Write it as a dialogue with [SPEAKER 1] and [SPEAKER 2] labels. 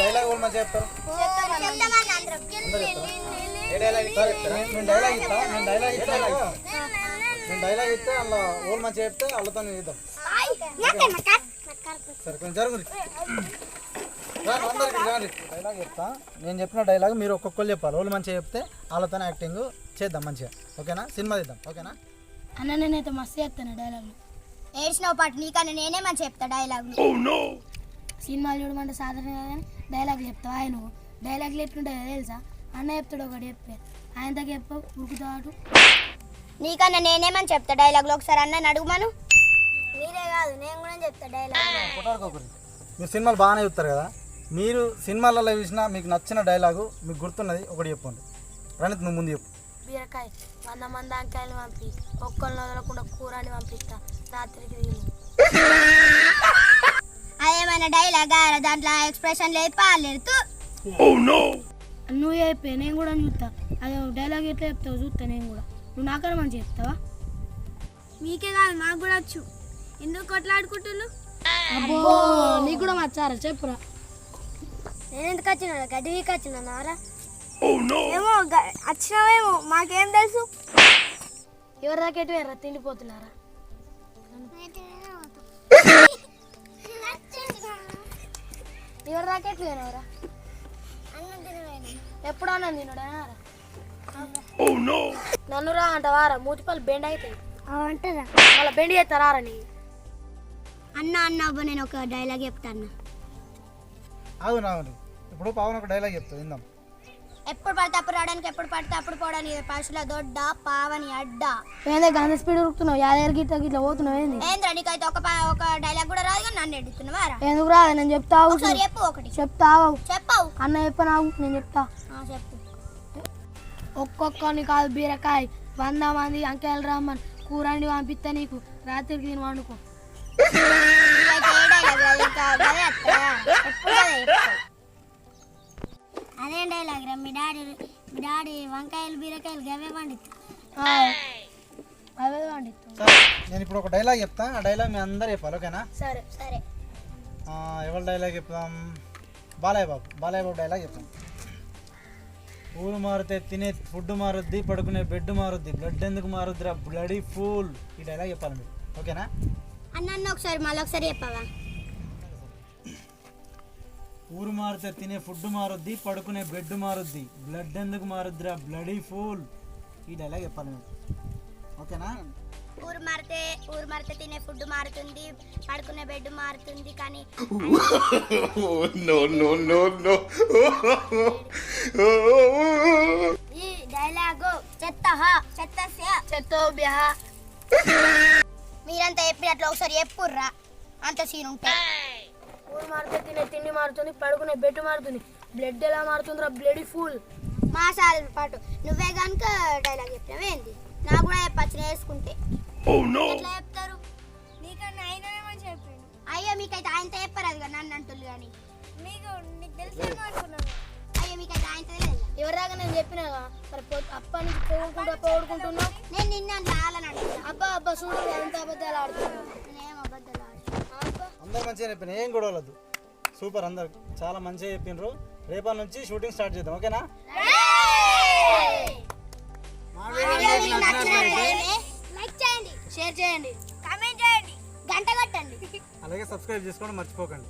[SPEAKER 1] Dialogue కూడా మంచిగా చెప్తారు. నేను డైలాగ్ ఇస్తే అలా ఓల్ మంచిగా చెప్తే వాళ్ళతో ఇద్దాం. సరే కొంచెం జరుగుతుంది. డైలాగ్ చెప్తా. నేను చెప్పిన డైలాగ్ మీరు ఒక్కొక్కరు చెప్పాలి. ఓళ్ళు మంచిగా చెప్తే వాళ్ళతో యాక్టింగ్ చేద్దాం మంచిగా. ఓకేనా? సినిమా తీద్దాం. ఓకేనా
[SPEAKER 2] అన్న? నేనైతే మస్తు చెప్తాను డైలాగ్.
[SPEAKER 3] ఏడ్చినావు పాటు నీకన్నా నేనే మంచి చెప్తా డైలాగ్.
[SPEAKER 2] సినిమాలు చూడమంటే సాధారణంగా కానీ డైలాగ్ చెప్తావు. ఆయన డైలాగ్లు ఎట్లుంటుందో తెలుసా? అన్న చెప్తాడు ఒకటి చెప్పే, ఆయనతో చెప్పు ఉరుకుతాడు.
[SPEAKER 3] నీకన్నా నేనేమని చెప్తా డైలాగ్లో. ఒకసారి అన్న అడుగుమాను. మీరే కాదు నేను కూడా చెప్తా డైలాగ్.
[SPEAKER 1] మీరు సినిమాలు బాగానే చూస్తారు కదా, మీరు సినిమాలలో చూసినా మీకు నచ్చిన డైలాగు మీకు గుర్తున్నది ఒకటి చెప్పండి. రణిత్ నువ్వు ముందు చెప్పు.
[SPEAKER 2] బీరకాయ 100 మంది అంకాయలు పంపి ఒక్కరిని వదలకుండా కూరని పంపిస్తా రాత్రికి తిని.
[SPEAKER 3] అదేమైనా డైలాగ్ దాంట్లో ఎక్స్ప్రెషన్ లేదు పాలేదు.
[SPEAKER 2] నువ్వు చెప్పే నేను కూడా చూస్తా. అదే డైలాగ్ ఎట్లా చెప్తావు చూస్తా నేను కూడా. నువ్వు నాకన్నా మంచి చెప్తావా?
[SPEAKER 3] మీకే కాదు నాకు కూడా వచ్చు. ఎందుకు కొట్లాడుకుంటున్నావు?
[SPEAKER 2] అబ్బో నీకు కూడా మచ్చారా చెప్పురా.
[SPEAKER 3] నేను ఎందుకు వచ్చినా గడ్డి వీక్ వచ్చినారా? ఏమో వచ్చినావేమో మాకేం తెలుసు.
[SPEAKER 2] ఎవరి దాకా ఎటు వేరా తిండిపోతున్నారా? ఎవరి దాకా ఎట్లు వేనవరా? ఎప్పుడు అన్నం తినడా? నన్ను రా అంటవారా? మూతిపల్లి బెండ్ అవుతాయి
[SPEAKER 3] అంటారా?
[SPEAKER 2] మళ్ళీ బెండ్ చేస్తారా నీ?
[SPEAKER 3] అన్న అన్న అబ్బా నేను ఒక డైలాగ్ చెప్తా అన్న.
[SPEAKER 1] అవును ఇప్పుడు పవన్ ఒక డైలాగ్ చెప్తా విందాం.
[SPEAKER 3] ఎప్పుడు పడితే అప్పుడు రావడానికి, ఎప్పుడు పడితే అప్పుడు పోవడానికి పశువుల దొడ్డ పావని అడ్డ.
[SPEAKER 2] ఏందే గంధ స్పీడ్ ఉరుకుతున్నావు? యాదగిరి గిట్ల గిట్ల పోతున్నావు ఏంది?
[SPEAKER 3] ఏంద్రా నీకైతే ఒక డైలాగ్ కూడా రాదు కానీ నన్ను ఎడుతున్నావారా?
[SPEAKER 2] ఎందుకు రాదు? నేను చెప్తావు.
[SPEAKER 3] ఒకసారి చెప్పు. ఒకటి
[SPEAKER 2] చెప్తావు.
[SPEAKER 3] చెప్పావు.
[SPEAKER 2] అన్న చెప్పనావు నేను చెప్తా.
[SPEAKER 3] చెప్పు.
[SPEAKER 2] ఒక్కొక్కరిని కాదు బీరకాయ 100 మంది అంకెలు రమ్మని కూరండి పంపిస్తా నీకు రాత్రికి నేను వండుకో.
[SPEAKER 3] అదేం డైలాగ్ రా? మీ డాడీ వంకాయలు బీరకాయలు గవే పండిస్తా.
[SPEAKER 2] అవే పండిస్తా.
[SPEAKER 1] సరే నేను ఇప్పుడు ఒక డైలాగ్ చెప్తా. ఆ డైలాగ్ మీ అందరు చెప్పాలి. ఓకేనా?
[SPEAKER 2] సరే
[SPEAKER 3] సరే.
[SPEAKER 1] ఎవరి డైలాగ్ చెప్తాం? బాలయ్య బాబు డైలాగ్ చెప్తాం. ఊరు మారితే తినే ఫుడ్ మారుద్ది, పడుకునే బెడ్ మారుద్ది, బ్లడ్ ఎందుకు మారుద్దిరా బ్లడీ ఫూల్. ఈ డైలాగ్ చెప్పాలి మీరు. ఓకేనా?
[SPEAKER 3] అన్న ఒకసారి మళ్ళీ ఒకసారి చెప్పావా?
[SPEAKER 1] ఊరు మారితే తినే ఫుడ్ మారుద్ది, పడుకునే బెడ్ మారుద్ది, బ్లడ్ ఎందుకు మారుద్దిరా బ్లడీ ఫూల్. ఈ డైలాగ్ చెప్పాలి మీరు. ఓకేనా?
[SPEAKER 3] ఊరు మారితే తినే ఫుడ్ మారుతుంది, పడుకునే బెడ్ మారుతుంది, కానీ ఈ డైలాగు మీరంతా చెప్పి అట్లా ఒకసారి చెప్పుర్రా. అంత సీన్ ఉంటే.
[SPEAKER 2] ఊరు మారితే తినే తిండి మారుతుంది, పడుకునే బెడ్ మారుతుంది, బ్లడ్ ఎలా మారుతుందిరా బ్లడీ ఫూల్.
[SPEAKER 3] మా సార్ పాటు నువ్వే కనుక డైలాగ్ చెప్పినవేంది? నాకు కూడా చెప్పచ్చు వేసుకుంటే. ఎట్లా చెప్తారు? నీకన్నా ఆయననే చెప్పాను. అయ్యో మీకైతే ఆయనతో చెప్పారు అది నన్ను అంటుళ్ళు కానీ నీకు తెలుసు అనుకున్నాను. అయ్యో మీకైతే ఆయనతో తెలియదు.
[SPEAKER 2] ఎవరాగా నేను చెప్పినా మరి అప్ప నుంచి పోగొట్టుకుంటున్నావు.
[SPEAKER 3] నేను నిన్న లాలని అడుగుతా.
[SPEAKER 2] అబ్బా చూడు ఎంత అబద్ధాలు ఆడుతున్నావు.
[SPEAKER 3] నేనేం అబద్ధాలు ఆడుతున్నా?
[SPEAKER 1] అందరు మంచిగా చెప్పిన, ఏం గొడవలదు. సూపర్, అందరు చాలా మంచిగా చెప్పినారు. రేపటి నుంచి షూటింగ్ స్టార్ట్ చేద్దాం. ఓకేనా?
[SPEAKER 3] లైక్ చేయండి,
[SPEAKER 2] షేర్ చేయండి,
[SPEAKER 3] కామెంట్ చేయండి, గంట కట్టండి,
[SPEAKER 1] అలాగే సబ్స్క్రైబ్ చేసుకోవడం మర్చిపోకండి.